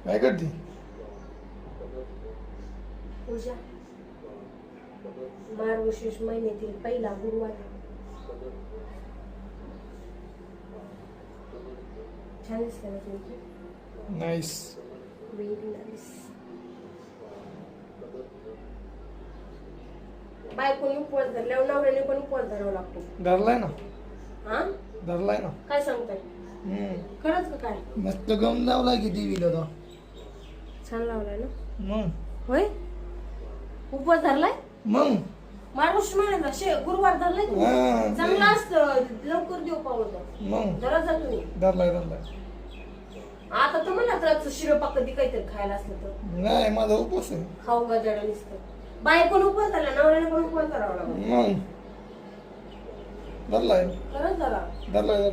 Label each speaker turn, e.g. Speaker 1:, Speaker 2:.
Speaker 1: काय करते?
Speaker 2: पूजा मार्गशीर्ष महिन्यातील पहिला गुरुवार. छान दिसतं ना तुमची.
Speaker 1: नाईस.
Speaker 2: Very nice. बायकोनी उपवास धरल्यावर नवऱ्याने पण उपवास धरावा लागतो.
Speaker 1: धरलाय ना.
Speaker 2: हा
Speaker 1: धरलाय ना.
Speaker 2: काय सांगताय? खरंच का काय?
Speaker 1: मस्त गम लावलाय की देवीला तो.
Speaker 2: छान लावलाय ना.
Speaker 1: मग
Speaker 2: होय उपवास धरलाय.
Speaker 1: मग
Speaker 2: मार्गशीर्ष महिन्यात गुरुवार धरलाय तू.
Speaker 1: हा.
Speaker 2: चांगला असतं लवकर देव पावलं.
Speaker 1: मग
Speaker 2: धरा जा तुम्ही.
Speaker 1: धरलाय.
Speaker 2: आता तर म्हणा तर शिरोपा कधी काहीतरी खायला असलं तर.
Speaker 1: नाही माझा उपवास आहे.
Speaker 2: खाऊ का जडा नुसतं. बायकोन उपवास धरला नवऱ्याने पण उपवास धरावा लागला.
Speaker 1: मग धरलाय.
Speaker 2: खरंच धरा.
Speaker 1: धरलाय.